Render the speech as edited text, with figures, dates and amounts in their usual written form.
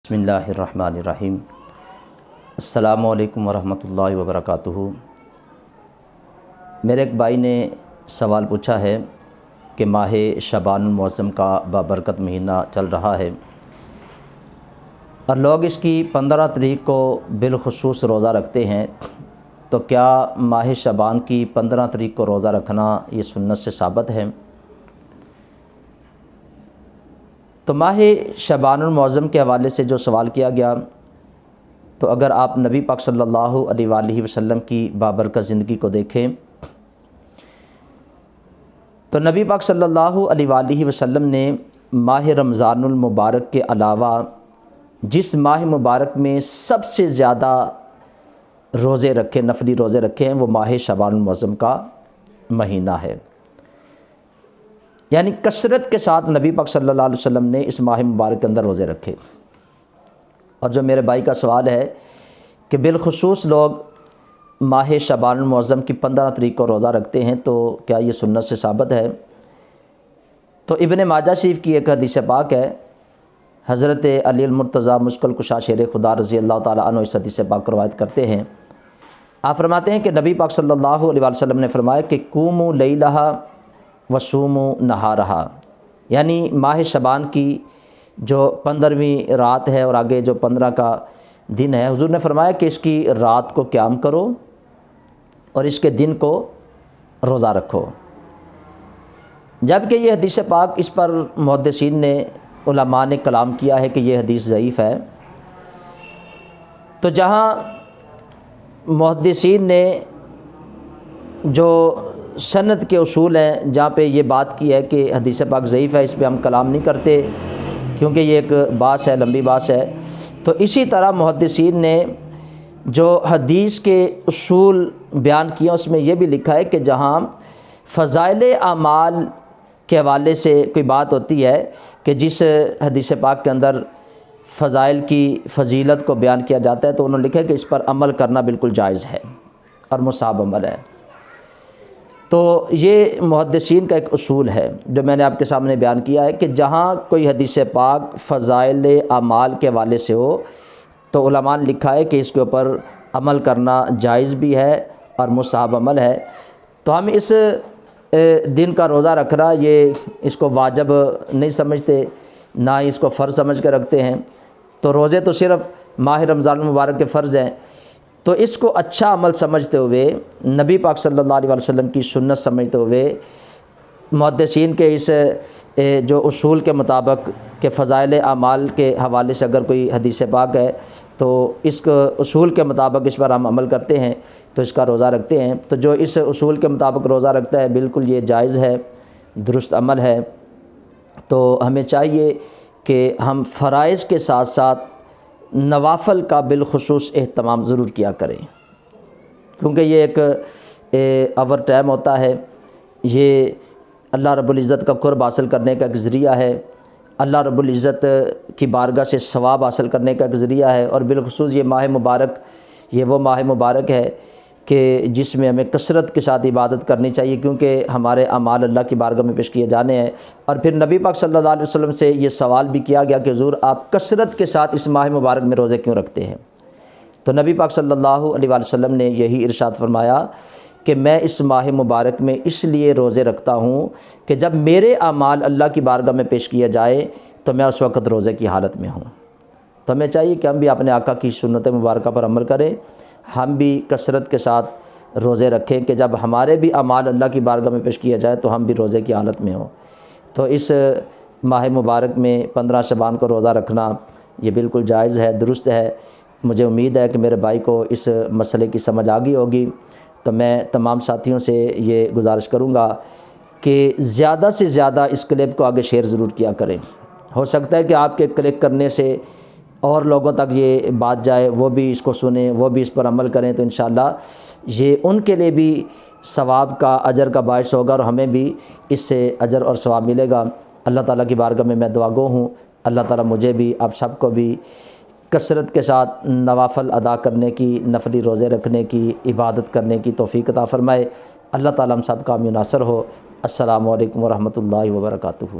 بسم اللہ الرحمن الرحیم۔ السلام علیکم ورحمۃ اللہ وبرکاتہ۔ میرے ایک بھائی نے سوال پوچھا ہے کہ ماہ شعبان المعظم کا بابرکت مہینہ چل رہا ہے اور لوگ اس کی 15 تاریخ کو بالخصوص روزہ رکھتے ہیں، تو کیا ماہ شعبان کی 15 تاریخ کو روزہ رکھنا یہ سنت سے ثابت ہے؟ تو ماہ شعبان المعظم کے حوالے سے جو سوال کیا گیا، تو اگر آپ نبی پاک صلی اللہ علیہ وآلہ وسلم کی بابرکت زندگی کو دیکھیں تو نبی پاک صلی اللہ علیہ وآلہ وسلم نے ماہ رمضان المبارک کے علاوہ جس ماہ مبارک میں سب سے زیادہ روزے رکھے، نفلی روزے رکھے ہیں، وہ ماہ شعبان المعظم کا مہینہ ہے۔ یعنی کثرت کے ساتھ نبی پاک صلی اللہ علیہ وسلم نے اس ماہ مبارک کے اندر روزے رکھے۔ اور جو میرے بھائی کا سوال ہے کہ بالخصوص لوگ ماہ شعبان المعظم کی 15 تاریخ کو روزہ رکھتے ہیں، تو کیا یہ سنت سے ثابت ہے؟ تو ابن ماجہ شریف کی ایک حدیث پاک ہے، حضرت علی المرتضیٰ مشکل کشا شیر خدا رضی اللہ تعالیٰ عنہ اس حدیث پاک کو روایت کرتے ہیں۔ آپ فرماتے ہیں کہ نبی پاک صلی اللہ علیہ وسلم نے فرمایا کہ قوموا لیلہا وصوموا نہارہا، یعنی ماہ شعبان کی جو 15ویں رات ہے اور آگے جو 15 کا دن ہے، حضور نے فرمایا کہ اس کی رات کو قیام کرو اور اس کے دن کو روزہ رکھو۔ جبکہ یہ حدیث پاک، اس پر محدثین نے، علماء نے کلام کیا ہے کہ یہ حدیث ضعیف ہے۔ تو جہاں محدثین نے جو سند کے اصول ہیں، جہاں پہ یہ بات کی ہے کہ حدیث پاک ضعیف ہے، اس پہ ہم کلام نہیں کرتے کیونکہ یہ ایک بحث ہے، لمبی بحث ہے۔ تو اسی طرح محدثین نے جو حدیث کے اصول بیان کیا، اس میں یہ بھی لکھا ہے کہ جہاں فضائل اعمال کے حوالے سے کوئی بات ہوتی ہے کہ جس حدیث پاک کے اندر فضائل کی فضیلت کو بیان کیا جاتا ہے، تو انہوں نے لکھا ہے کہ اس پر عمل کرنا بالکل جائز ہے اور مستحب عمل ہے۔ تو یہ محدثین کا ایک اصول ہے جو میں نے آپ کے سامنے بیان کیا ہے کہ جہاں کوئی حدیث پاک فضائل اعمال کے حوالے سے ہو، تو علماء نے لکھا ہے کہ اس کے اوپر عمل کرنا جائز بھی ہے اور مستحب عمل ہے۔ تو ہم اس دن کا روزہ رکھنا، یہ اس کو واجب نہیں سمجھتے، نہ ہی اس کو فرض سمجھ کے رکھتے ہیں۔ تو روزے تو صرف ماہ رمضان المبارک کے فرض ہیں، تو اس کو اچھا عمل سمجھتے ہوئے، نبی پاک صلی اللہ علیہ وسلم کی سنت سمجھتے ہوئے، محدثین کے اس جو اصول کے مطابق کہ فضائل اعمال کے حوالے سے اگر کوئی حدیث پاک ہے تو اس کو اصول کے مطابق اس پر ہم عمل کرتے ہیں، تو اس کا روزہ رکھتے ہیں۔ تو جو اس اصول کے مطابق روزہ رکھتا ہے، بالکل یہ جائز ہے، درست عمل ہے۔ تو ہمیں چاہیے کہ ہم فرائض کے ساتھ ساتھ نوافل کا بالخصوص اہتمام ضرور کیا کریں، کیونکہ یہ ایک اوور ٹائم ہوتا ہے، یہ اللہ رب العزت کا قرب حاصل کرنے کا ایک ذریعہ ہے، اللہ رب العزت کی بارگاہ سے ثواب حاصل کرنے کا ایک ذریعہ ہے۔ اور بالخصوص یہ ماہ مبارک، یہ وہ ماہ مبارک ہے کہ جس میں ہمیں کثرت کے ساتھ عبادت کرنی چاہیے، کیونکہ ہمارے اعمال اللہ کی بارگاہ میں پیش کیے جانے ہیں۔ اور پھر نبی پاک صلی اللہ علیہ وسلم سے یہ سوال بھی کیا گیا کہ حضور آپ کثرت کے ساتھ اس ماہ مبارک میں روزے کیوں رکھتے ہیں؟ تو نبی پاک صلی اللہ علیہ وسلم نے یہی ارشاد فرمایا کہ میں اس ماہ مبارک میں اس لیے روزے رکھتا ہوں کہ جب میرے اعمال اللہ کی بارگاہ میں پیش کیا جائے تو میں اس وقت روزے کی حالت میں ہوں۔ تو ہمیں چاہیے کہ ہم بھی اپنے آقا کی سنت مبارکہ پر عمل کریں، ہم بھی کثرت کے ساتھ روزے رکھیں کہ جب ہمارے بھی اعمال اللہ کی بارگاہ میں پیش کیا جائے تو ہم بھی روزے کی حالت میں ہوں۔ تو اس ماہ مبارک میں 15 شعبان کو روزہ رکھنا یہ بالکل جائز ہے، درست ہے۔ مجھے امید ہے کہ میرے بھائی کو اس مسئلے کی سمجھ آ گئی ہوگی۔ تو میں تمام ساتھیوں سے یہ گزارش کروں گا کہ زیادہ سے زیادہ اس کلپ کو آگے شیئر ضرور کیا کریں۔ ہو سکتا ہے کہ آپ کے کلک کرنے سے اور لوگوں تک یہ بات جائے، وہ بھی اس کو سنیں، وہ بھی اس پر عمل کریں، تو انشاءاللہ یہ ان کے لیے بھی ثواب کا، اجر کا باعث ہوگا اور ہمیں بھی اس سے اجر اور ثواب ملے گا۔ اللہ تعالیٰ کی بارگاہ میں دعا گو ہوں، اللہ تعالیٰ مجھے بھی، آپ سب کو بھی کثرت کے ساتھ نوافل ادا کرنے کی، نفلی روزے رکھنے کی، عبادت کرنے کی توفیق عطا فرمائے۔ اللہ تعالیٰ ہم سب کا مناصر ہو۔ السلام علیکم ورحمۃ اللہ وبرکاتہ۔